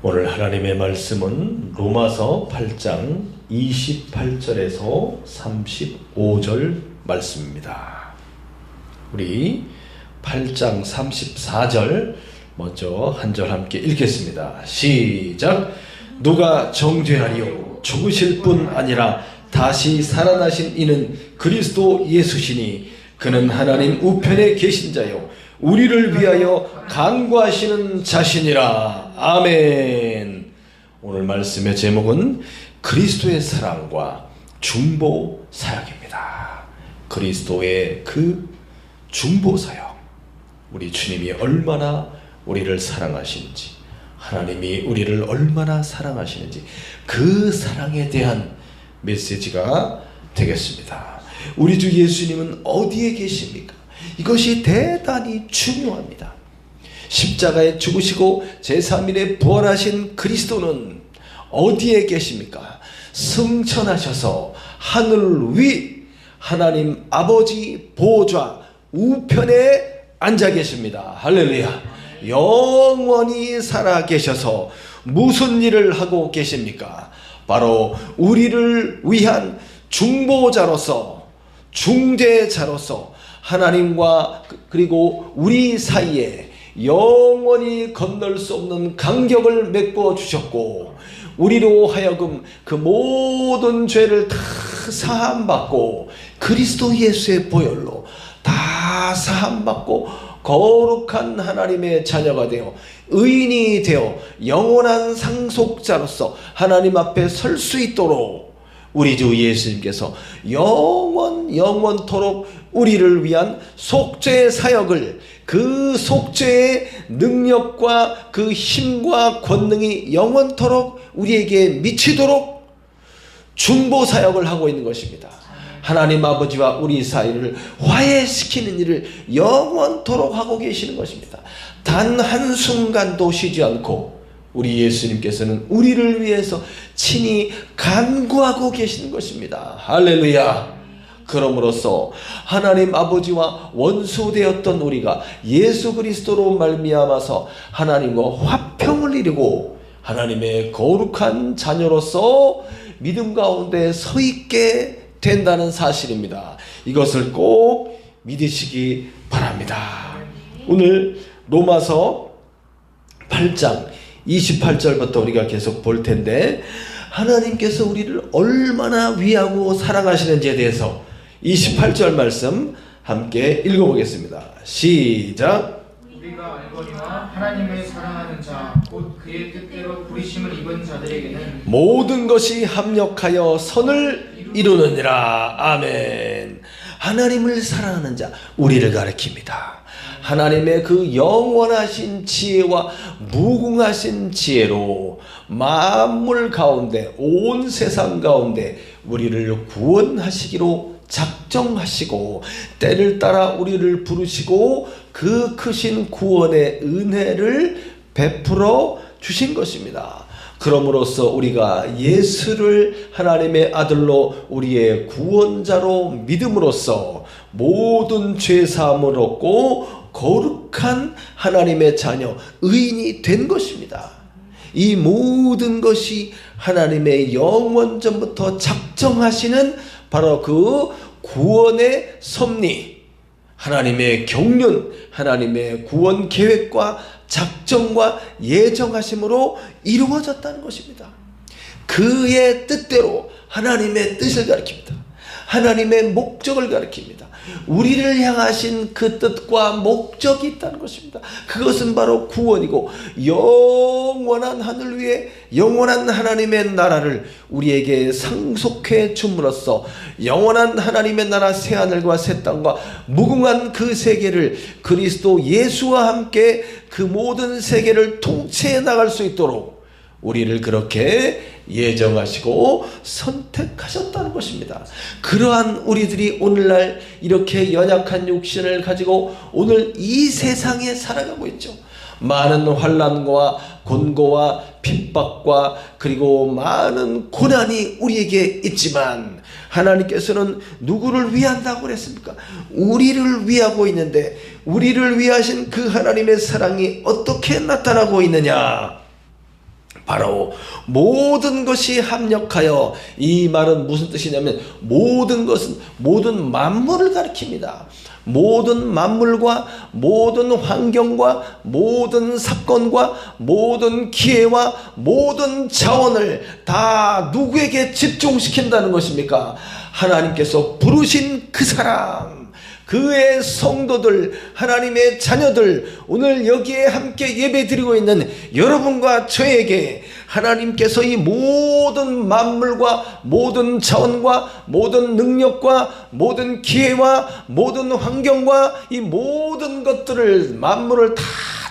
오늘 하나님의 말씀은 로마서 8장 28절에서 35절 말씀입니다. 우리 8장 34절 먼저 한 절 함께 읽겠습니다. 시작. 누가 정죄하리요? 죽으실 뿐 아니라 다시 살아나신 이는 그리스도 예수시니 그는 하나님 우편에 계신 자요 우리를 위하여 간구하시는 자신이라. 아멘. 오늘 말씀의 제목은 그리스도의 사랑과 중보 사역입니다. 그리스도의 그 중보 사역, 우리 주님이 얼마나 우리를 사랑하시는지, 하나님이 우리를 얼마나 사랑하시는지 그 사랑에 대한 메시지가 되겠습니다. 우리 주 예수님은 어디에 계십니까? 이것이 대단히 중요합니다. 십자가에 죽으시고 제3일에 부활하신 그리스도는 어디에 계십니까? 승천하셔서 하늘 위 하나님 아버지 보좌 우편에 앉아 계십니다. 할렐루야. 영원히 살아 계셔서 무슨 일을 하고 계십니까? 바로 우리를 위한 중보자로서, 중재자로서 하나님과 그리고 우리 사이에 영원히 건널 수 없는 간격을 맺어 주셨고, 우리로 하여금 그 모든 죄를 다 사함받고 그리스도 예수의 보혈로 다 사함받고 거룩한 하나님의 자녀가 되어 의인이 되어 영원한 상속자로서 하나님 앞에 설 수 있도록 우리 주 예수님께서 영원토록 우리를 위한 속죄의 사역을, 그 속죄의 능력과 그 힘과 권능이 영원토록 우리에게 미치도록 중보 사역을 하고 있는 것입니다. 하나님 아버지와 우리 사이를 화해시키는 일을 영원토록 하고 계시는 것입니다. 단 한순간도 쉬지 않고 우리 예수님께서는 우리를 위해서 친히 간구하고 계시는 것입니다. 할렐루야. 그럼으로써 하나님 아버지와 원수되었던 우리가 예수 그리스도로 말미암아서 하나님과 화평을 이루고 하나님의 거룩한 자녀로서 믿음 가운데 서 있게 된다는 사실입니다. 이것을 꼭 믿으시기 바랍니다. 오늘 로마서 8장 28절부터 우리가 계속 볼 텐데, 하나님께서 우리를 얼마나 위하고 사랑하시는지에 대해서 28절 말씀 함께 읽어보겠습니다. 시작. 우리가 알거니와 하나님을 사랑하는 자 곧 그의 뜻대로 부르심을 입은 자들에게는 모든 것이 합력하여 선을 이루느니라. 아멘. 하나님을 사랑하는 자, 우리를 가리킵니다. 하나님의 그 영원하신 지혜와 무궁하신 지혜로 만물 가운데, 온 세상 가운데 우리를 구원하시기로 작정하시고 때를 따라 우리를 부르시고 그 크신 구원의 은혜를 베풀어 주신 것입니다. 그럼으로써 우리가 예수를 하나님의 아들로 우리의 구원자로 믿음으로써 모든 죄사함을 얻고 거룩한 하나님의 자녀, 의인이 된 것입니다. 이 모든 것이 하나님의 영원전부터 작정하시는 바로 그 구원의 섭리, 하나님의 경륜, 하나님의 구원 계획과 작정과 예정하심으로 이루어졌다는 것입니다. 그의 뜻대로 하나님의 뜻을 가리킵니다. 하나님의 목적을 가리킵니다. 우리를 향하신 그 뜻과 목적이 있다는 것입니다. 그것은 바로 구원이고, 영원한 하늘 위에 영원한 하나님의 나라를 우리에게 상속해 줌으로써 영원한 하나님의 나라 새하늘과 새 땅과 무궁한 그 세계를 그리스도 예수와 함께 그 모든 세계를 통치해 나갈 수 있도록 우리를 그렇게 예정하시고 선택하셨다는 것입니다. 그러한 우리들이 오늘날 이렇게 연약한 육신을 가지고 오늘 이 세상에 살아가고 있죠. 많은 환난과 곤고와 핍박과 그리고 많은 고난이 우리에게 있지만, 하나님께서는 누구를 위한다고 그랬습니까? 우리를 위하고 있는데, 우리를 위하신 그 하나님의 사랑이 어떻게 나타나고 있느냐? 바로 모든 것이 합력하여, 이 말은 무슨 뜻이냐면 모든 것은 모든 만물을 가리킵니다. 모든 만물과 모든 환경과 모든 사건과 모든 기회와 모든 자원을 다 누구에게 집중시킨다는 것입니까? 하나님께서 부르신 그 사람, 그의 성도들, 하나님의 자녀들, 오늘 여기에 함께 예배드리고 있는 여러분과 저에게 하나님께서 이 모든 만물과 모든 자원과 모든 능력과 모든 기회와 모든 환경과 이 모든 것들을, 만물을 다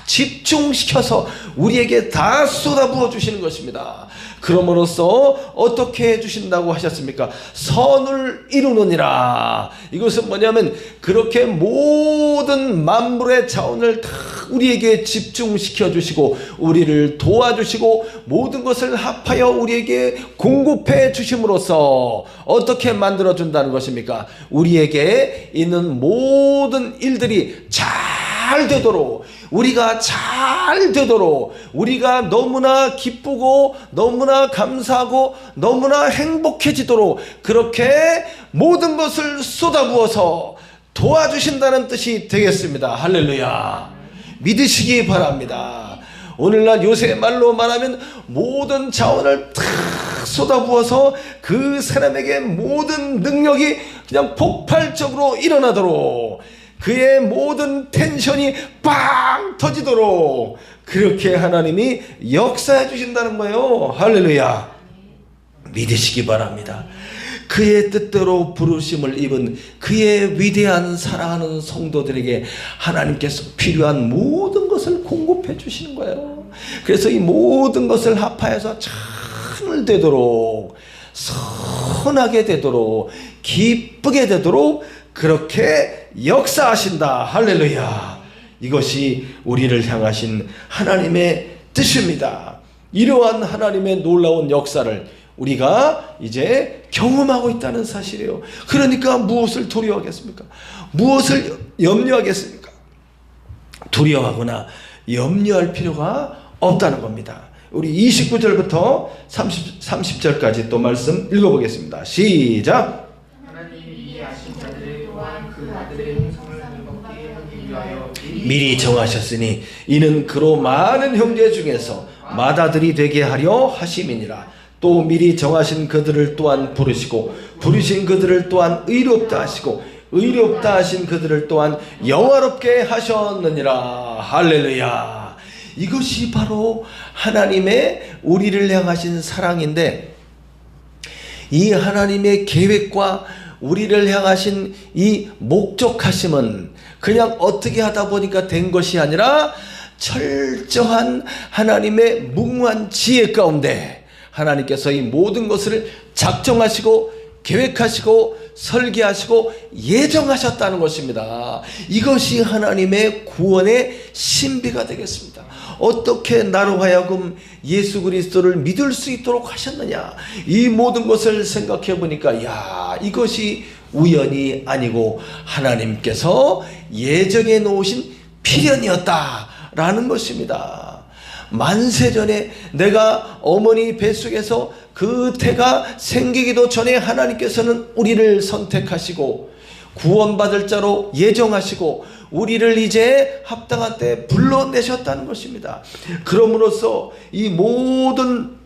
집중시켜서 우리에게 다 쏟아부어 주시는 것입니다. 그럼으로써 어떻게 해주신다고 하셨습니까? 선을 이루느니라. 이것은 뭐냐면 그렇게 모든 만물의 자원을 다 우리에게 집중시켜 주시고 우리를 도와주시고 모든 것을 합하여 우리에게 공급해 주심으로써 어떻게 만들어 준다는 것입니까? 우리에게 있는 모든 일들이 잘 되도록, 우리가 잘 되도록, 우리가 너무나 기쁘고 너무나 감사하고 너무나 행복해지도록 그렇게 모든 것을 쏟아부어서 도와주신다는 뜻이 되겠습니다. 할렐루야. 믿으시기 바랍니다. 오늘날 요새 말로 말하면 모든 자원을 다 쏟아부어서 그 사람에게 모든 능력이 그냥 폭발적으로 일어나도록, 그의 모든 텐션이 빵 터지도록 그렇게 하나님이 역사해 주신다는 거예요. 할렐루야. 믿으시기 바랍니다. 그의 뜻대로 부르심을 입은 그의 위대한 사랑하는 성도들에게 하나님께서 필요한 모든 것을 공급해 주시는 거예요. 그래서 이 모든 것을 합하여서 잘 되도록, 선하게 되도록, 기쁘게 되도록 그렇게 역사하신다. 할렐루야. 이것이 우리를 향하신 하나님의 뜻입니다. 이러한 하나님의 놀라운 역사를 우리가 이제 경험하고 있다는 사실이에요. 그러니까 무엇을 두려워하겠습니까? 무엇을 염려하겠습니까? 두려워하거나 염려할 필요가 없다는 겁니다. 우리 29절부터 30절까지 또 말씀 읽어보겠습니다. 시작. 하나님이 이에 아신 자들의 또한 그 아들의 형상을 먹게 하기 위하여 미리 정하셨으니 이는 그로 많은 형제 중에서 맏아들이 되게 하려 하심이니라. 또 미리 정하신 그들을 또한 부르시고 부르신 그들을 또한 의롭다 하시고 의롭다 하신 그들을 또한 영화롭게 하셨느니라. 할렐루야. 이것이 바로 하나님의 우리를 향하신 사랑인데, 이 하나님의 계획과 우리를 향하신 이 목적하심은 그냥 어떻게 하다 보니까 된 것이 아니라 철저한 하나님의 무궁한 지혜 가운데 하나님께서 이 모든 것을 작정하시고 계획하시고 설계하시고 예정하셨다는 것입니다. 이것이 하나님의 구원의 신비가 되겠습니다. 어떻게 나로 하여금 예수 그리스도를 믿을 수 있도록 하셨느냐, 이 모든 것을 생각해 보니까 이것이 우연이 아니고 하나님께서 예정해 놓으신 필연이었다라는 것입니다. 만세전에 내가 어머니 뱃속에서 그 태가 생기기도 전에 하나님께서는 우리를 선택하시고 구원받을 자로 예정하시고 우리를 이제 합당한 때 불러내셨다는 것입니다. 그럼으로써 이 모든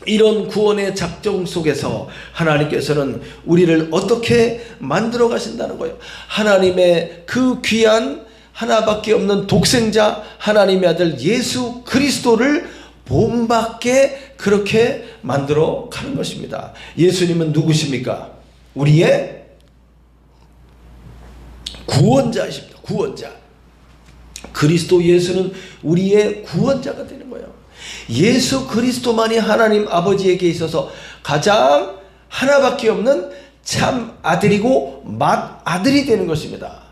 이런 구원의 작정 속에서 하나님께서는 우리를 어떻게 만들어 가신다는 거예요. 하나님의 그 귀한 하나밖에 없는 독생자 하나님의 아들 예수 그리스도를 본받게 그렇게 만들어 가는 것입니다. 예수님은 누구십니까? 우리의 구원자이십니다. 구원자. 그리스도 예수는 우리의 구원자가 되는 거예요. 예수 그리스도만이 하나님 아버지에게 있어서 가장 하나밖에 없는 참 아들이고 맏아들이 되는 것입니다.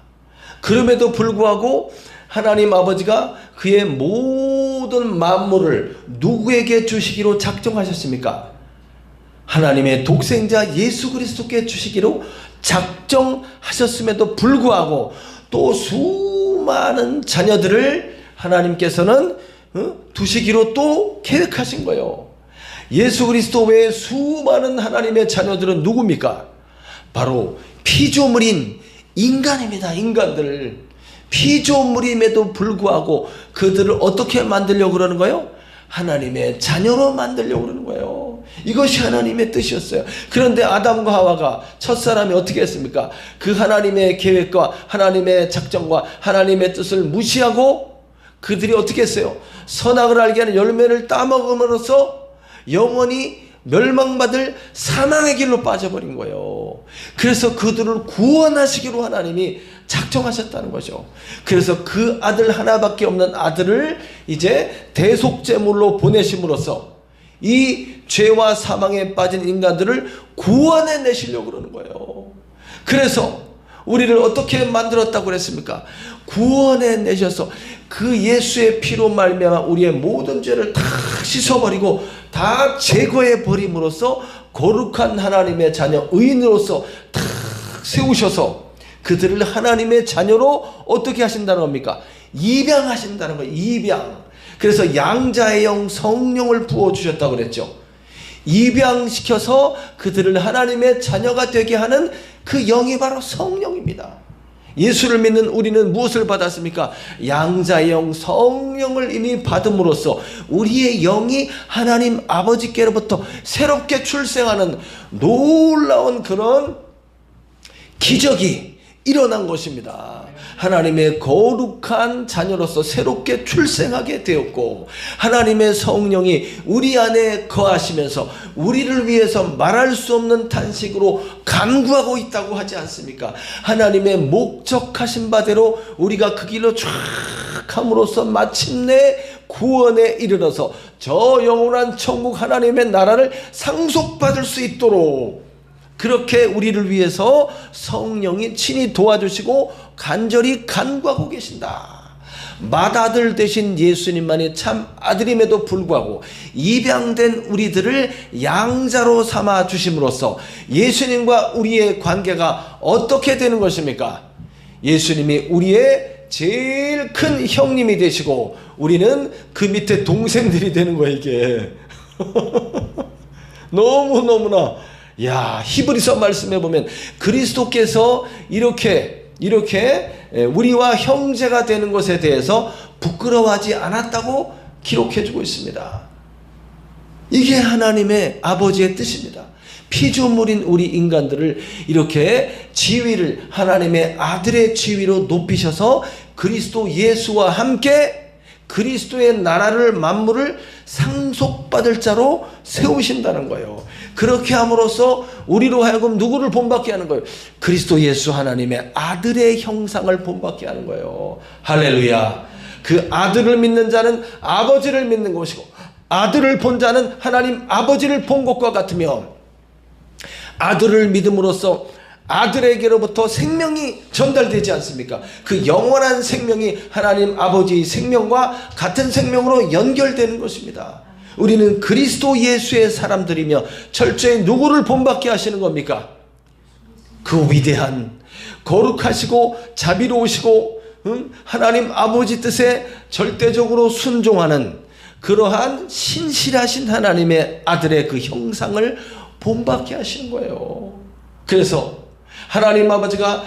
그럼에도 불구하고 하나님 아버지가 그의 모든 만물을 누구에게 주시기로 작정하셨습니까? 하나님의 독생자 예수 그리스도께 주시기로 작정하셨음에도 불구하고 또 수많은 자녀들을 하나님께서는 두시기로 또 계획하신 거예요. 예수 그리스도 외에 수많은 하나님의 자녀들은 누굽니까? 바로 피조물인 인간입니다. 인간들. 피조물임에도 불구하고 그들을 어떻게 만들려고 그러는 거예요? 하나님의 자녀로 만들려고 그러는 거예요. 이것이 하나님의 뜻이었어요. 그런데 아담과 하와가 첫사람이 어떻게 했습니까? 그 하나님의 계획과 하나님의 작정과 하나님의 뜻을 무시하고 그들이 어떻게 했어요? 선악을 알게 하는 열매를 따먹음으로써 영원히 멸망받을 사망의 길로 빠져버린 거예요. 그래서 그들을 구원하시기로 하나님이 작정하셨다는 거죠. 그래서 그 아들 하나밖에 없는 아들을 이제 대속제물로 보내심으로써 이 죄와 사망에 빠진 인간들을 구원해 내시려고 그러는 거예요. 그래서 우리를 어떻게 만들었다고 그랬습니까? 구원해 내셔서 그 예수의 피로 말미암아 우리의 모든 죄를 다 씻어버리고 다 제거해 버림으로써 거룩한 하나님의 자녀 의인으로서 다 세우셔서 그들을 하나님의 자녀로 어떻게 하신다는 겁니까? 입양하신다는 거예요. 입양. 그래서 양자의 영 성령을 부어주셨다고 그랬죠. 입양시켜서 그들을 하나님의 자녀가 되게 하는 그 영이 바로 성령입니다. 예수를 믿는 우리는 무엇을 받았습니까? 양자의 영 성령을 이미 받음으로써 우리의 영이 하나님 아버지께로부터 새롭게 출생하는 놀라운 그런 기적이 일어난 것입니다. 하나님의 거룩한 자녀로서 새롭게 출생하게 되었고 하나님의 성령이 우리 안에 거하시면서 우리를 위해서 말할 수 없는 탄식으로 간구하고 있다고 하지 않습니까? 하나님의 목적하신 바대로 우리가 그 길로 쫙 함으로써 마침내 구원에 이르러서 저 영원한 천국 하나님의 나라를 상속받을 수 있도록 그렇게 우리를 위해서 성령이 친히 도와주시고 간절히 간구하고 계신다. 맏아들 되신 예수님만이 참 아들임에도 불구하고 입양된 우리들을 양자로 삼아 주심으로써 예수님과 우리의 관계가 어떻게 되는 것입니까? 예수님이 우리의 제일 큰 형님이 되시고 우리는 그 밑에 동생들이 되는 거예요. 이게 너무너무나 히브리서 말씀에 보면 그리스도께서 이렇게 우리와 형제가 되는 것에 대해서 부끄러워하지 않았다고 기록해주고 있습니다. 이게 하나님의 아버지의 뜻입니다. 피조물인 우리 인간들을 이렇게 지위를 하나님의 아들의 지위로 높이셔서 그리스도 예수와 함께 그리스도의 나라를 만물을 상속받을 자로 세우신다는 거예요. 그렇게 함으로써 우리로 하여금 누구를 본받게 하는 거예요? 그리스도 예수 하나님의 아들의 형상을 본받게 하는 거예요. 할렐루야. 그 아들을 믿는 자는 아버지를 믿는 것이고 아들을 본 자는 하나님 아버지를 본 것과 같으며 아들을 믿음으로써 아들에게로부터 생명이 전달되지 않습니까? 그 영원한 생명이 하나님 아버지의 생명과 같은 생명으로 연결되는 것입니다. 우리는 그리스도 예수의 사람들이며 철저히 누구를 본받게 하시는 겁니까? 그 위대한 거룩하시고 자비로우시고 하나님 아버지 뜻에 절대적으로 순종하는 그러한 신실하신 하나님의 아들의 그 형상을 본받게 하시는 거예요. 그래서 하나님 아버지가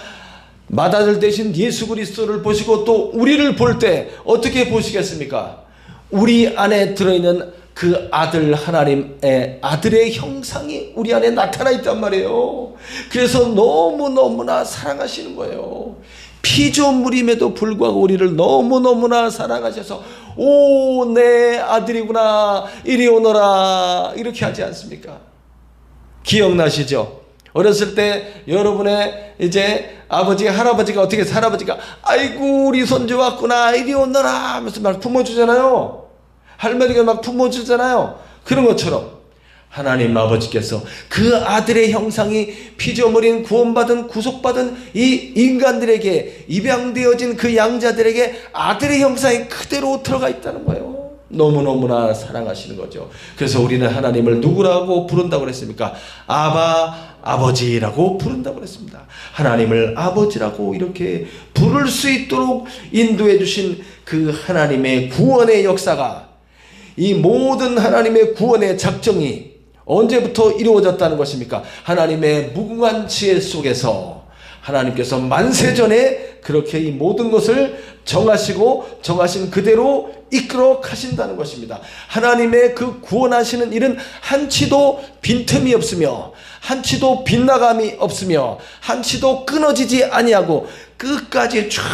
맏아들 되신 예수 그리스도를 보시고 또 우리를 볼 때 어떻게 보시겠습니까? 우리 안에 들어있는 그 아들 하나님의 아들의 형상이 우리 안에 나타나 있단 말이에요. 그래서 너무너무나 사랑하시는 거예요. 피조물임에도 불구하고 우리를 너무너무나 사랑하셔서 오, 내 아들이구나, 이리 오너라, 이렇게 하지 않습니까? 기억나시죠? 어렸을 때 여러분의 이제 아버지 할아버지가 어떻게 해서 할아버지가 아이고 우리 손주 왔구나 이리 오너라 하면서 막 품어주잖아요. 할머니가 막 품어주잖아요. 그런 것처럼 하나님 아버지께서 그 아들의 형상이 피조물인 구원받은 구속받은 이 인간들에게 입양되어진 그 양자들에게 아들의 형상이 그대로 들어가 있다는 거예요. 너무너무나 사랑하시는 거죠. 그래서 우리는 하나님을 누구라고 부른다고 그랬습니까? 아버지라고 부른다고 그랬습니다. 하나님을 아버지라고 이렇게 부를 수 있도록 인도해 주신 그 하나님의 구원의 역사가, 이 모든 하나님의 구원의 작정이 언제부터 이루어졌다는 것입니까? 하나님의 무궁한 지혜 속에서 하나님께서 만세전에 그렇게 이 모든 것을 정하시고 정하신 그대로 이끌어 가신다는 것입니다. 하나님의 그 구원하시는 일은 한치도 빈틈이 없으며 한치도 빗나감이 없으며 한치도 끊어지지 아니하고 끝까지 쫙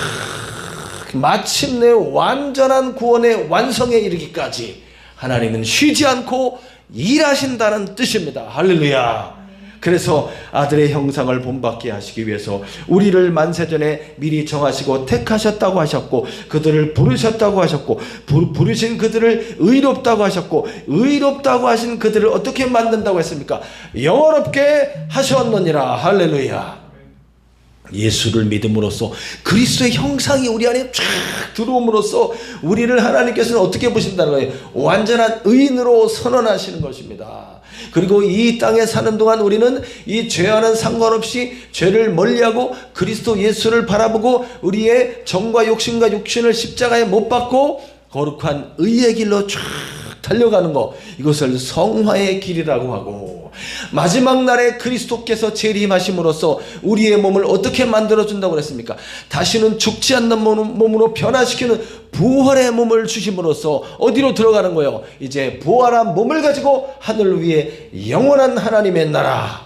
마침내 완전한 구원의 완성에 이르기까지 하나님은 쉬지 않고 일하신다는 뜻입니다. 할렐루야. 그래서 아들의 형상을 본받게 하시기 위해서 우리를 만세전에 미리 정하시고 택하셨다고 하셨고, 그들을 부르셨다고 하셨고, 부르신 그들을 의롭다고 하셨고, 의롭다고 하신 그들을 어떻게 만든다고 했습니까? 영원롭게 하셨느니라. 할렐루야. 예수를 믿음으로써 그리스도의 형상이 우리 안에 쫙 들어옴으로써 우리를 하나님께서는 어떻게 보신다는 거예요? 완전한 의인으로 선언하시는 것입니다. 그리고 이 땅에 사는 동안 우리는 이 죄와는 상관없이 죄를 멀리하고 그리스도 예수를 바라보고 우리의 정과 욕심과 육신을 십자가에 못 박고 거룩한 의의 길로 쫙 달려가는 것, 이것을 성화의 길이라고 하고, 마지막 날에 그리스도께서 재림하심으로써 우리의 몸을 어떻게 만들어준다고 그랬습니까? 다시는 죽지 않는 몸으로 변화시키는 부활의 몸을 주심으로써 어디로 들어가는 거예요? 이제 부활한 몸을 가지고 하늘 위에 영원한 하나님의 나라,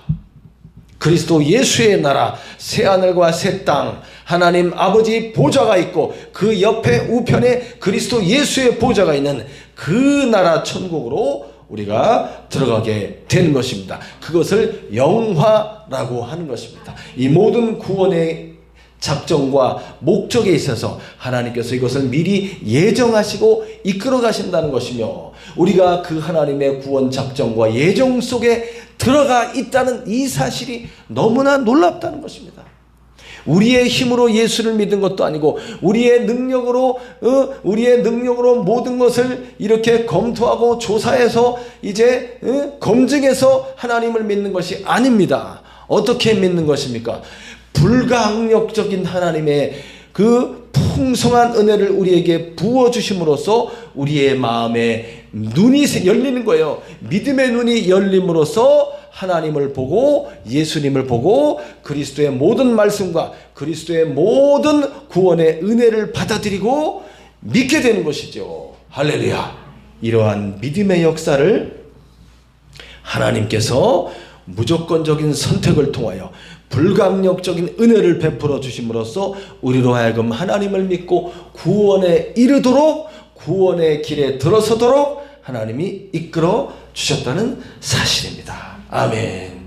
그리스도 예수의 나라, 새하늘과 새 땅, 하나님 아버지 보좌가 있고 그 옆에 우편에 그리스도 예수의 보좌가 있는 그 나라 천국으로 우리가 들어가게 되는 것입니다. 그것을 영화라고 하는 것입니다. 이 모든 구원의 작정과 목적에 있어서 하나님께서 이것을 미리 예정하시고 이끌어 가신다는 것이며, 우리가 그 하나님의 구원 작정과 예정 속에 들어가 있다는 이 사실이 너무나 놀랍다는 것입니다. 우리의 힘으로 예수를 믿은 것도 아니고 우리의 능력으로 모든 것을 이렇게 검토하고 조사해서 이제 검증해서 하나님을 믿는 것이 아닙니다. 어떻게 믿는 것입니까? 불가항력적인 하나님의 그 풍성한 은혜를 우리에게 부어주심으로써 우리의 마음에 눈이 열리는 거예요. 믿음의 눈이 열림으로써 하나님을 보고 예수님을 보고 그리스도의 모든 말씀과 그리스도의 모든 구원의 은혜를 받아들이고 믿게 되는 것이죠. 할렐루야. 이러한 믿음의 역사를 하나님께서 무조건적인 선택을 통하여 불강력적인 은혜를 베풀어 주심으로써 우리로 하여금 하나님을 믿고 구원에 이르도록, 구원의 길에 들어서도록 하나님이 이끌어 주셨다는 사실입니다. 아멘.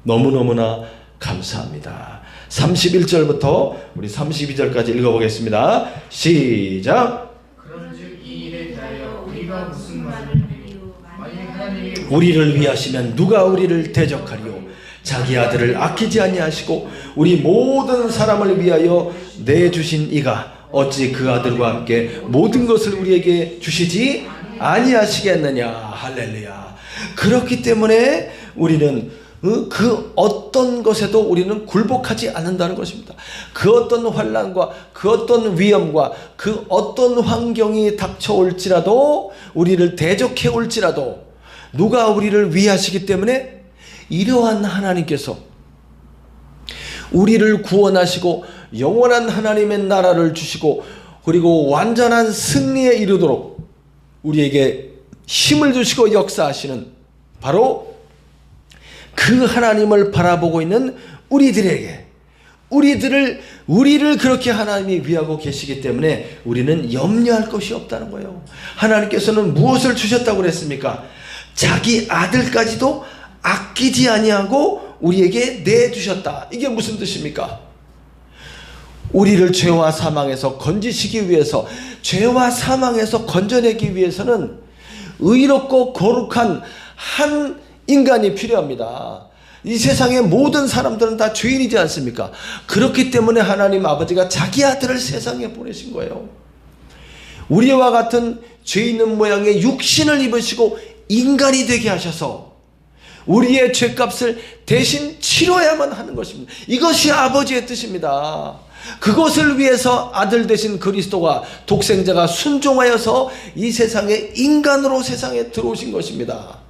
너무너무나 감사합니다. 31절부터 우리 32절까지 읽어보겠습니다. 시작. 그런즉 이 일에 대하여 우리가 무슨 말을 드리오? 만일 하나님이 우리를 위하시면 누가 우리를 대적하리요? 자기 아들을 아끼지 아니하시고 우리 모든 사람을 위하여 내주신 이가 어찌 그 아들과 함께 모든 것을 우리에게 주시지 아니하시겠느냐. 할렐루야. 그렇기 때문에 우리는 그 어떤 것에도 우리는 굴복하지 않는다는 것입니다. 그 어떤 환난과 그 어떤 위험과 그 어떤 환경이 닥쳐올지라도, 우리를 대적해 올지라도 누가 우리를 위하시기 때문에 이러한 하나님께서 우리를 구원하시고 영원한 하나님의 나라를 주시고 그리고 완전한 승리에 이르도록 우리에게 힘을 주시고 역사하시는 바로 그 하나님을 바라보고 있는 우리들에게, 우리를 그렇게 하나님이 위하고 계시기 때문에 우리는 염려할 것이 없다는 거예요. 하나님께서는 무엇을 주셨다고 그랬습니까? 자기 아들까지도 아끼지 아니하고 우리에게 내주셨다. 이게 무슨 뜻입니까? 우리를 죄와 사망에서 건지시기 위해서, 죄와 사망에서 건져내기 위해서는 의롭고 거룩한 한 인간이 필요합니다. 이 세상의 모든 사람들은 다 죄인이지 않습니까? 그렇기 때문에 하나님 아버지가 자기 아들을 세상에 보내신 거예요. 우리와 같은 죄 있는 모양의 육신을 입으시고 인간이 되게 하셔서 우리의 죄값을 대신 치러야만 하는 것입니다. 이것이 아버지의 뜻입니다. 그것을 위해서 아들 되신 그리스도가 독생자가 순종하여서 이 세상에 인간으로 세상에 들어오신 것입니다.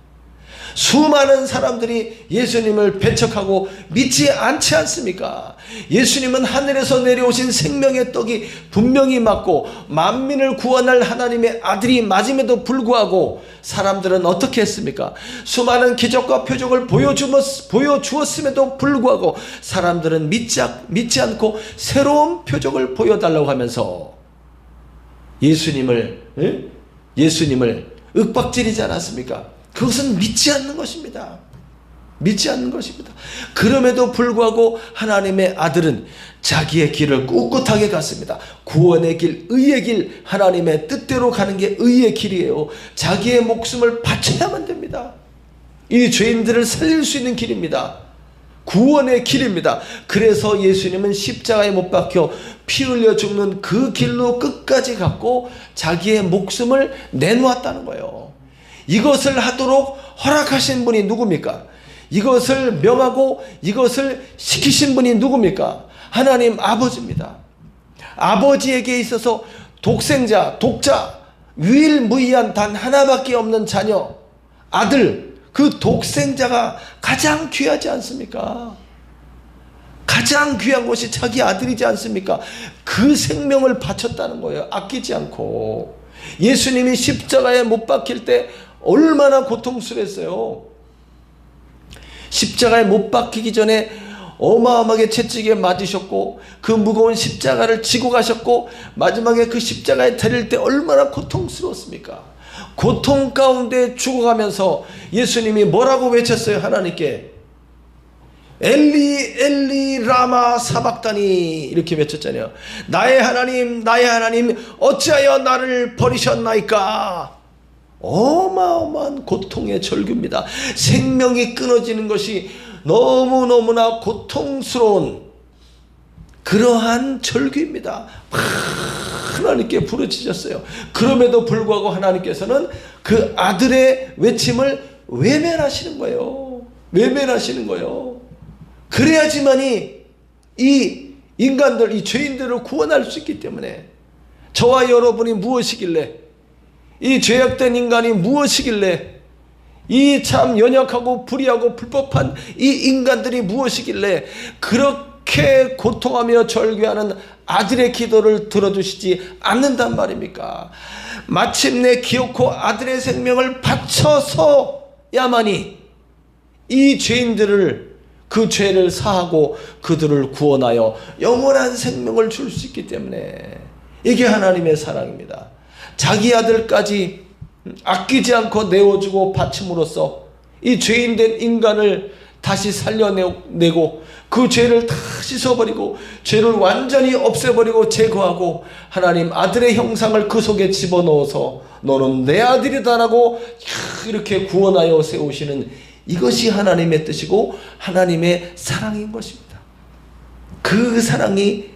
수많은 사람들이 예수님을 배척하고 믿지 않지 않습니까? 예수님은 하늘에서 내려오신 생명의 떡이 분명히 맞고 만민을 구원할 하나님의 아들이 맞음에도 불구하고 사람들은 어떻게 했습니까? 수많은 기적과 표적을 보여주었음에도 불구하고 사람들은 믿지 않고 새로운 표적을 보여달라고 하면서 예수님을 윽박지르지 않았습니까? 그것은 믿지 않는 것입니다. 믿지 않는 것입니다. 그럼에도 불구하고 하나님의 아들은 자기의 길을 꿋꿋하게 갔습니다. 구원의 길, 의의 길, 하나님의 뜻대로 가는 게 의의 길이에요. 자기의 목숨을 바쳐야만 됩니다. 이 죄인들을 살릴 수 있는 길입니다. 구원의 길입니다. 그래서 예수님은 십자가에 못 박혀 피 흘려 죽는 그 길로 끝까지 갔고 자기의 목숨을 내놓았다는 거예요. 이것을 하도록 허락하신 분이 누굽니까? 이것을 명하고 이것을 시키신 분이 누굽니까? 하나님 아버지입니다. 아버지에게 있어서 독생자, 독자, 유일무이한 단 하나밖에 없는 자녀, 아들, 그 독생자가 가장 귀하지 않습니까? 가장 귀한 것이 자기 아들이지 않습니까? 그 생명을 바쳤다는 거예요. 아끼지 않고. 예수님이 십자가에 못 박힐 때 얼마나 고통스러웠어요. 십자가에 못 박히기 전에 어마어마하게 채찍에 맞으셨고 그 무거운 십자가를 지고 가셨고 마지막에 그 십자가에 달릴 때 얼마나 고통스러웠습니까? 고통 가운데 죽어가면서 예수님이 뭐라고 외쳤어요? 하나님께 엘리 엘리 라마 사박다니 이렇게 외쳤잖아요. 나의 하나님 어찌하여 나를 버리셨나이까? 어마어마한 고통의 절규입니다. 생명이 끊어지는 것이 너무너무나 고통스러운 그러한 절규입니다. 하나님께 부르짖었어요. 그럼에도 불구하고 하나님께서는 그 아들의 외침을 외면하시는 거예요. 외면하시는 거예요. 그래야지만이 이 인간들, 이 죄인들을 구원할 수 있기 때문에 저와 여러분이 무엇이길래 이 죄악된 인간이 무엇이길래 이 참 연약하고 불의하고 불법한 이 인간들이 무엇이길래 그렇게 고통하며 절규하는 아들의 기도를 들어주시지 않는단 말입니까? 마침내 기어코 아들의 생명을 바쳐서야만이 이 죄인들을 그 죄를 사하고 그들을 구원하여 영원한 생명을 줄 수 있기 때문에 이게 하나님의 사랑입니다. 자기 아들까지 아끼지 않고 내어주고 바침으로써 이 죄인된 인간을 다시 살려내고 그 죄를 다 씻어버리고 죄를 완전히 없애버리고 제거하고 하나님 아들의 형상을 그 속에 집어넣어서 너는 내 아들이다라고 이렇게 구원하여 세우시는 이것이 하나님의 뜻이고 하나님의 사랑인 것입니다. 그 사랑이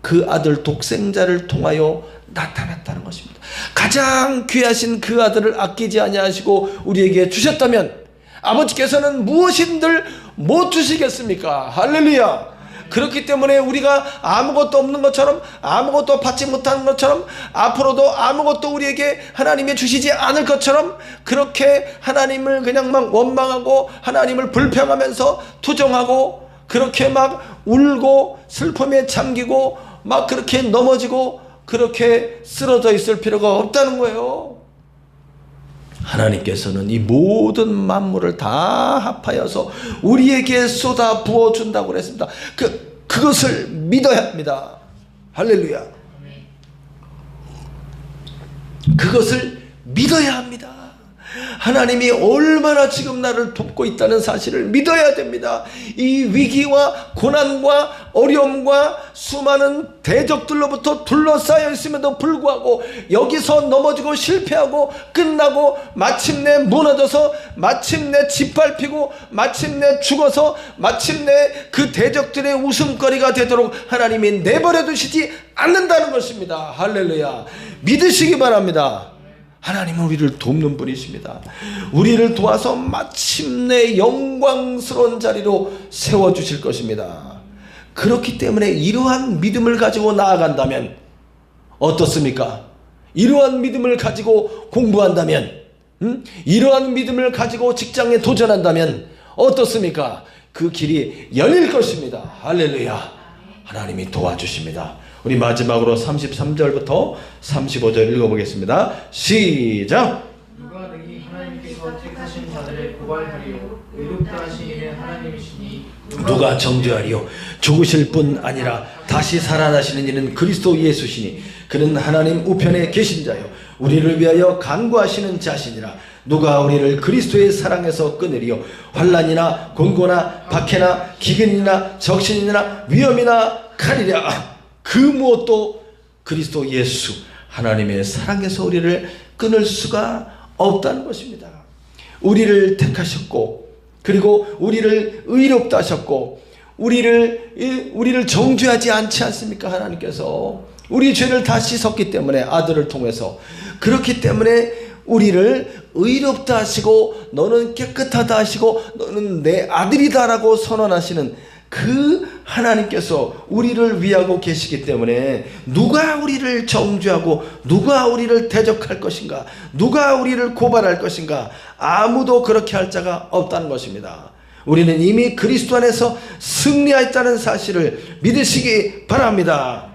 그 아들 독생자를 통하여 나타났다는 것입니다. 가장 귀하신 그 아들을 아끼지 아니하시고 우리에게 주셨다면 아버지께서는 무엇인들 못 주시겠습니까? 할렐루야. 그렇기 때문에 우리가 아무것도 없는 것처럼 아무것도 받지 못하는 것처럼 앞으로도 아무것도 우리에게 하나님이 주시지 않을 것처럼 그렇게 하나님을 그냥 막 원망하고 하나님을 불평하면서 투정하고 그렇게 막 울고 슬픔에 잠기고 막 그렇게 넘어지고 그렇게 쓰러져 있을 필요가 없다는 거예요. 하나님께서는 이 모든 만물을 다 합하여서 우리에게 쏟아 부어준다고 그랬습니다. 그것을 믿어야 합니다. 할렐루야. 그것을 믿어야 합니다. 하나님이 얼마나 지금 나를 돕고 있다는 사실을 믿어야 됩니다. 이 위기와 고난과 어려움과 수많은 대적들로부터 둘러싸여 있음에도 불구하고 여기서 넘어지고 실패하고 끝나고 마침내 무너져서 마침내 짓밟히고 마침내 죽어서 마침내 그 대적들의 웃음거리가 되도록 하나님이 내버려 두시지 않는다는 것입니다. 할렐루야. 믿으시기 바랍니다. 하나님은 우리를 돕는 분이십니다. 우리를 도와서 마침내 영광스러운 자리로 세워주실 것입니다. 그렇기 때문에 이러한 믿음을 가지고 나아간다면 어떻습니까? 이러한 믿음을 가지고 공부한다면, 이러한 믿음을 가지고 직장에 도전한다면 어떻습니까? 그 길이 열릴 것입니다. 할렐루야. 하나님이 도와주십니다. 우리 마지막으로 33절부터 35절 읽어보겠습니다. 시작. 누가 능히 하나님께서 택하신 자들을 고발하리요 의롭다 하신 이는 하나님이시니 누가 정죄하리요? 죽으실 뿐 아니라 다시 살아나시는 이는 그리스도 예수시니 그는 하나님 우편에 계신 자요 우리를 위하여 간구하시는 자시니라. 누가 우리를 그리스도의 사랑에서 끊으리요? 환난이나 곤고나 박해나 기근이나 적신이나 위험이나 칼이라. 그 무엇도 그리스도 예수 하나님의 사랑에서 우리를 끊을 수가 없다는 것입니다. 우리를 택하셨고, 그리고 우리를 의롭다 하셨고, 우리를 정죄하지 않지 않습니까? 하나님께서 우리 죄를 다 씻었기 때문에, 아들을 통해서. 그렇기 때문에 우리를 의롭다 하시고 너는 깨끗하다 하시고 너는 내 아들이다라고 선언하시는 그 하나님께서 우리를 위하고 계시기 때문에 누가 우리를 정죄하고 누가 우리를 대적할 것인가, 누가 우리를 고발할 것인가, 아무도 그렇게 할 자가 없다는 것입니다. 우리는 이미 그리스도 안에서 승리하였다는 사실을 믿으시기 바랍니다.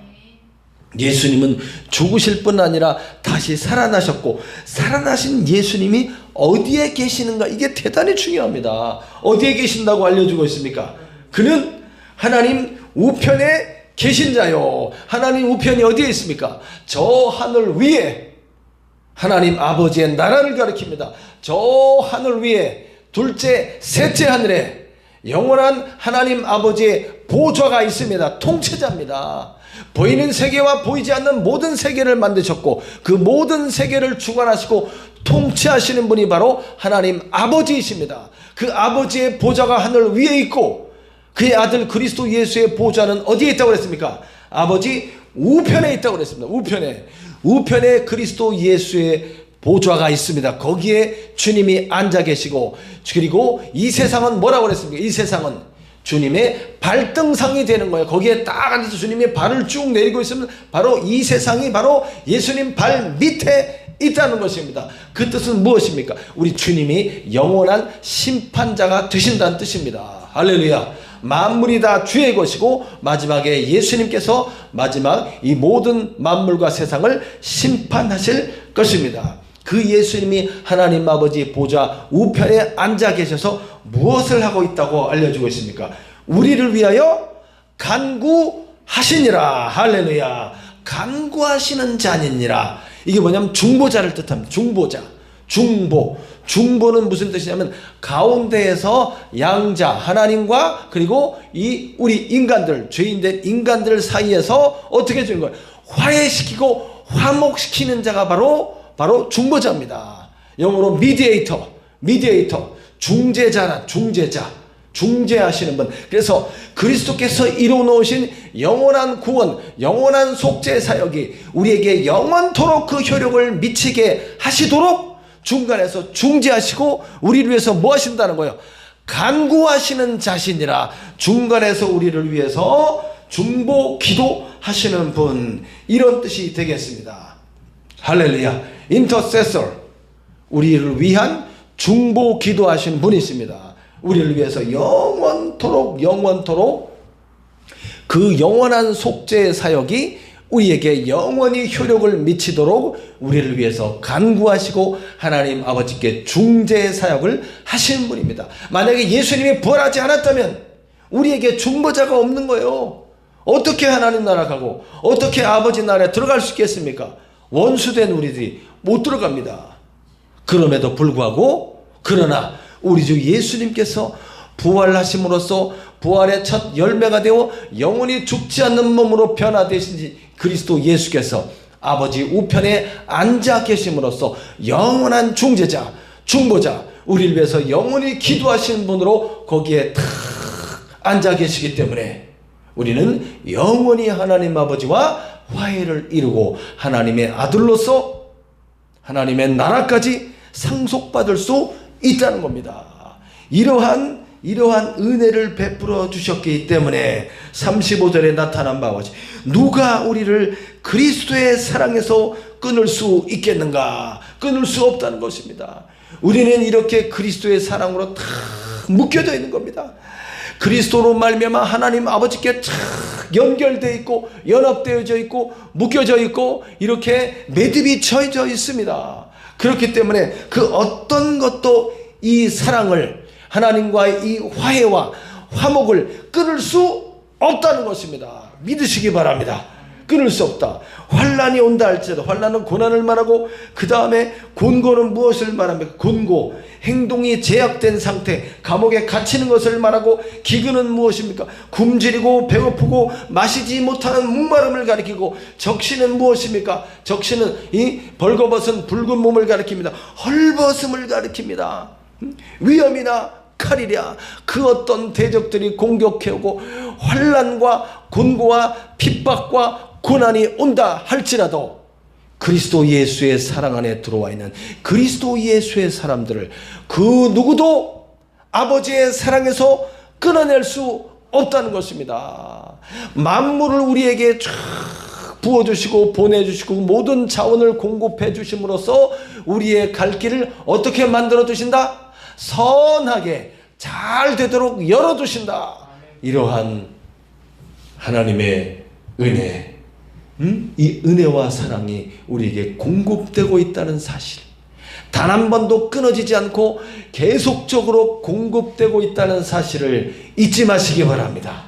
예수님은 죽으실 뿐 아니라 다시 살아나셨고, 살아나신 예수님이 어디에 계시는가, 이게 대단히 중요합니다. 어디에 계신다고 알려주고 있습니까? 그는 하나님 우편에 계신 자요. 하나님 우편이 어디에 있습니까? 저 하늘 위에 하나님 아버지의 나라를 가리킵니다. 저 하늘 위에, 둘째 셋째 하늘에 영원한 하나님 아버지의 보좌가 있습니다. 통치자입니다. 보이는 세계와 보이지 않는 모든 세계를 만드셨고 그 모든 세계를 주관하시고 통치하시는 분이 바로 하나님 아버지이십니다. 그 아버지의 보좌가 하늘 위에 있고 그의 아들 그리스도 예수의 보좌는 어디에 있다고 그랬습니까? 아버지 우편에 있다고 그랬습니다. 우편에 그리스도 예수의 보좌가 있습니다. 거기에 주님이 앉아 계시고, 그리고 이 세상은 뭐라고 그랬습니까? 이 세상은 주님의 발등상이 되는 거예요. 거기에 딱 앉아서 주님의 발을 쭉 내리고 있으면 바로 이 세상이 바로 예수님 발 밑에 있다는 것입니다. 그 뜻은 무엇입니까? 우리 주님이 영원한 심판자가 되신다는 뜻입니다. 할렐루야. 만물이 다 주의 것이고 마지막에 예수님께서 마지막 이 모든 만물과 세상을 심판하실 것입니다. 그 예수님이 하나님 아버지 보좌 우편에 앉아 계셔서 무엇을 하고 있다고 알려주고 있습니까? 우리를 위하여 간구하시니라. 할렐루야. 간구하시는 자니니라. 이게 뭐냐면 중보자를 뜻합니다. 중보는 무슨 뜻이냐면 가운데에서 양자 하나님과 그리고 이 우리 인간들, 죄인된 인간들 사이에서 어떻게 해주는 거예요? 화해시키고 화목시키는 자가 바로 중보자입니다. 영어로 미디에이터, 중재하시는 분. 그래서 그리스도께서 이루어놓으신 영원한 구원, 영원한 속죄 사역이 우리에게 영원토록 그 효력을 미치게 하시도록 중간에서 중재하시고 우리를 위해서 뭐 하신다는 거예요? 간구하시는 자신이라. 중간에서 우리를 위해서 중보 기도하시는 분, 이런 뜻이 되겠습니다. 할렐루야. 인터세서, 우리를 위한 중보 기도하시는 분이 있습니다. 우리를 위해서 영원토록 그 영원한 속죄의 사역이 우리에게 영원히 효력을 미치도록 우리를 위해서 간구하시고 하나님 아버지께 중재의 사역을 하시는 분입니다. 만약에 예수님이 부활하지 않았다면 우리에게 중보자가 없는 거예요. 어떻게 하나님 나라 가고 어떻게 아버지 나라에 들어갈 수 있겠습니까? 원수된 우리들이 못 들어갑니다. 그럼에도 불구하고, 그러나 우리 주 예수님께서 부활하심으로써 부활의 첫 열매가 되어 영원히 죽지 않는 몸으로 변화되신 그리스도 예수께서 아버지 우편에 앉아 계심으로써 영원한 중보자, 우리를 위해서 영원히 기도하시는 분으로 거기에 탁 앉아 계시기 때문에 우리는 영원히 하나님 아버지와 화해를 이루고 하나님의 아들로서 하나님의 나라까지 상속받을 수 있다는 겁니다. 이러한 이러한 은혜를 베풀어 주셨기 때문에 35절에 나타난 바와 같이 누가 우리를 그리스도의 사랑에서 끊을 수 있겠는가? 끊을 수 없다는 것입니다. 우리는 이렇게 그리스도의 사랑으로 다 묶여져 있는 겁니다. 그리스도로 말미암아 하나님 아버지께 쫙 연결되어 있고 연합되어져 있고 묶여져 있고 이렇게 매듭이 쳐져 있습니다. 그렇기 때문에 그 어떤 것도 이 사랑을 하나님과의 이 화해와 화목을 끊을 수 없다는 것입니다. 믿으시기 바랍니다. 끊을 수 없다. 환난이 온다 할지라도 환난은 고난을 말하고 그 다음에 곤고는 무엇을 말합니까? 곤고 행동이 제약된 상태, 감옥에 갇히는 것을 말하고 기근은 무엇입니까? 굶주리고 배고프고 마시지 못하는 목마름을 가리키고 적신은 무엇입니까? 적신은 이 벌거벗은 붉은 몸을 가리킵니다. 헐벗음을 가리킵니다. 위험이나 칼이랴 그 어떤 대적들이 공격해오고 환난과 곤고와 핍박과 고난이 온다 할지라도 그리스도 예수의 사랑 안에 들어와 있는 그리스도 예수의 사람들을 그 누구도 아버지의 사랑에서 끊어낼 수 없다는 것입니다. 만물을 우리에게 쫙 부어주시고 보내주시고 모든 자원을 공급해 주심으로써 우리의 갈 길을 어떻게 만들어 주신다? 선하게 잘 되도록 열어주신다. 이러한 하나님의 은혜, 이 은혜와 사랑이 우리에게 공급되고 있다는 사실, 단 한 번도 끊어지지 않고 계속적으로 공급되고 있다는 사실을 잊지 마시기 바랍니다.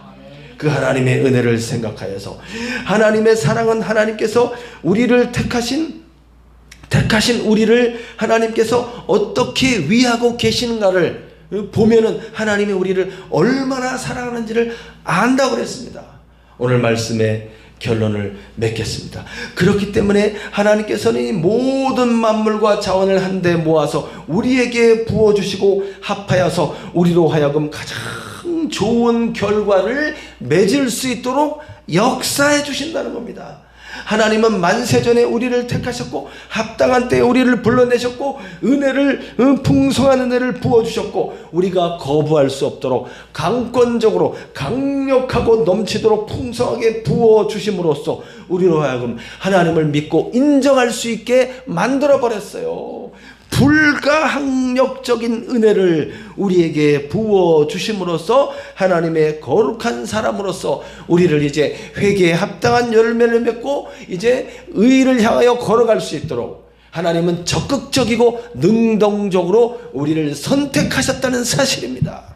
그 하나님의 은혜를 생각하여서 하나님의 사랑은 하나님께서 우리를 택하신 우리를 하나님께서 어떻게 위하고 계시는가를 보면은 하나님이 우리를 얼마나 사랑하는지를 안다고 그랬습니다. 오늘 말씀의 결론을 맺겠습니다. 그렇기 때문에 하나님께서는 이 모든 만물과 자원을 한데 모아서 우리에게 부어주시고 합하여서 우리로 하여금 가장 좋은 결과를 맺을 수 있도록 역사해 주신다는 겁니다. 하나님은 만세전에 우리를 택하셨고 합당한 때에 우리를 불러내셨고 은혜를 풍성한 은혜를 부어주셨고 우리가 거부할 수 없도록 강권적으로 강력하고 넘치도록 풍성하게 부어주심으로써 우리로 하여금 하나님을 믿고 인정할 수 있게 만들어버렸어요. 불가항력적인 은혜를 우리에게 부어주심으로써 하나님의 거룩한 사람으로서 우리를 이제 회개에 합당한 열매를 맺고 이제 의를 향하여 걸어갈 수 있도록 하나님은 적극적이고 능동적으로 우리를 선택하셨다는 사실입니다.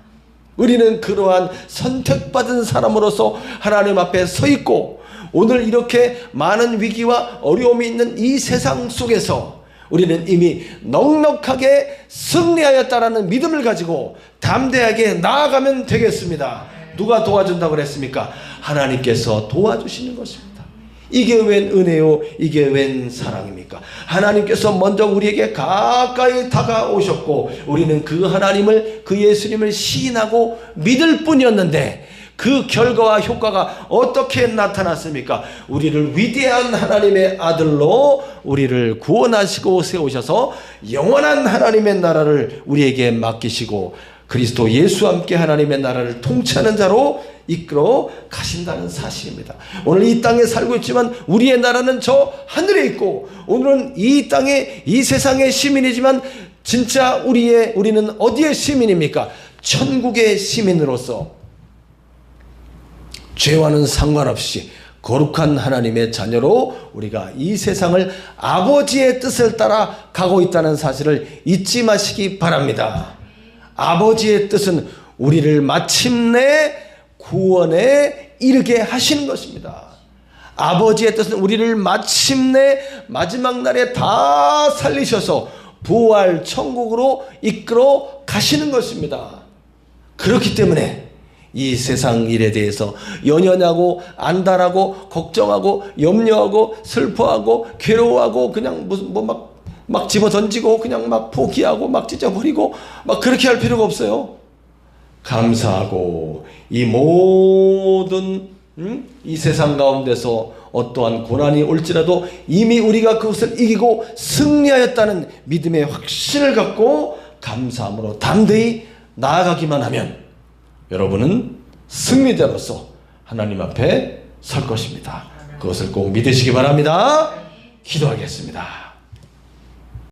우리는 그러한 선택받은 사람으로서 하나님 앞에 서 있고 오늘 이렇게 많은 위기와 어려움이 있는 이 세상 속에서 우리는 이미 넉넉하게 승리하였다라는 믿음을 가지고 담대하게 나아가면 되겠습니다. 누가 도와준다고 그랬습니까? 하나님께서 도와주시는 것입니다. 이게 웬 은혜요? 이게 웬 사랑입니까? 하나님께서 먼저 우리에게 가까이 다가오셨고 우리는 그 하나님을, 그 예수님을 시인하고 믿을 뿐이었는데 그 결과와 효과가 어떻게 나타났습니까? 우리를 위대한 하나님의 아들로 우리를 구원하시고 세우셔서 영원한 하나님의 나라를 우리에게 맡기시고 그리스도 예수와 함께 하나님의 나라를 통치하는 자로 이끌어 가신다는 사실입니다. 오늘 이 땅에 살고 있지만 우리의 나라는 저 하늘에 있고 오늘은 이 땅에 이 세상의 시민이지만 진짜 우리는 어디의 시민입니까? 천국의 시민으로서 죄와는 상관없이 거룩한 하나님의 자녀로 우리가 이 세상을 아버지의 뜻을 따라 가고 있다는 사실을 잊지 마시기 바랍니다. 아버지의 뜻은 우리를 마침내 구원에 이르게 하시는 것입니다. 아버지의 뜻은 우리를 마침내 마지막 날에 다 살리셔서 부활 천국으로 이끌어 가시는 것입니다. 그렇기 때문에 이 세상 일에 대해서 연연하고 안달하고 걱정하고 염려하고 슬퍼하고 괴로워하고 그냥 무슨 막 집어 던지고 그냥 막 포기하고 막 찢어버리고 막 그렇게 할 필요가 없어요. 감사하고 이 모든 이 세상 가운데서 어떠한 고난이 올지라도 이미 우리가 그것을 이기고 승리하였다는 믿음의 확신을 갖고 감사함으로 담대히 나아가기만 하면 여러분은 승리자로서 하나님 앞에 설 것입니다. 그것을 꼭 믿으시기 바랍니다. 기도하겠습니다.